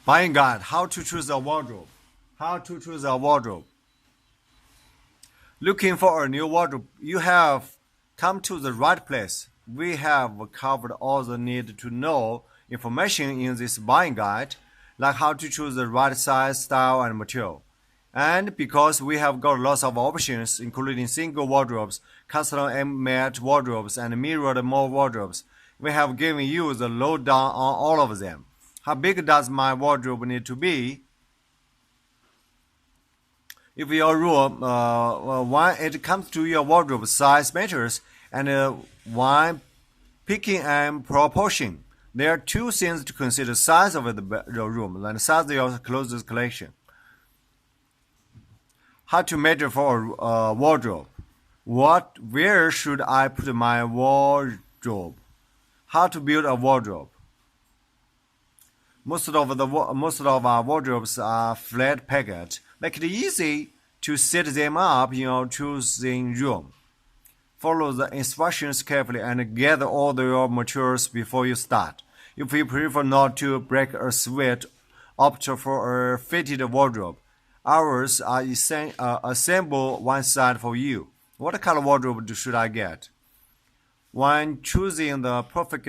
Buying guide, how to choose a wardrobe. How to choose a wardrobe. Looking for a new wardrobe, you have come to the right place. We have covered all the need to know information in this buying guide, like how to choose the right size, style, and material. And because we have got lots of options, including single wardrobes, custom-made wardrobes, and mirrored more wardrobes, we have given you the lowdown on all of them. How big does my wardrobe need to be? If your room, when it comes to your wardrobe, size matters, and when picking and proportion, there are two things to consider: size of the room and size of your clothes collection. How to measure for a wardrobe? Where should I put my wardrobe? How to build a wardrobe? Most of our wardrobes are flat packed. Make it easy to set them up in your choosing room. Follow the instructions carefully and gather all your materials before you start. If you prefer not to break a sweat, opt for a fitted wardrobe. Ours are assemble one side for you. What color wardrobe should I get? When choosing the perfect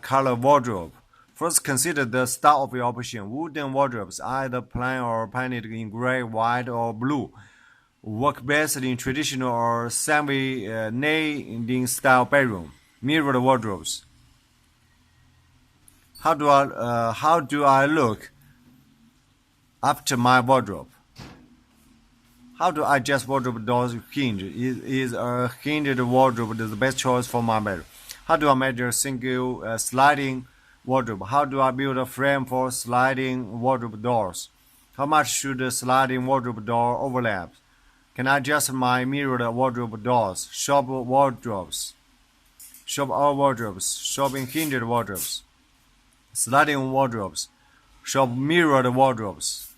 color wardrobe, first consider the style of your option. Wooden wardrobes, either plain or painted in gray, white, or blue, work best in traditional or semi-Nadine style bedroom. Mirrored wardrobes. How do I look after my wardrobe? How do I adjust wardrobe doors hinge? Is a hinged wardrobe the best choice for my bedroom? How do I measure single sliding wardrobe? How do I build a frame for sliding wardrobe doors? How much should a sliding wardrobe door overlap? Can I adjust my mirrored wardrobe doors? Shop wardrobes. Shop all wardrobes. Shopping hinged wardrobes. Sliding wardrobes. Shop mirrored wardrobes.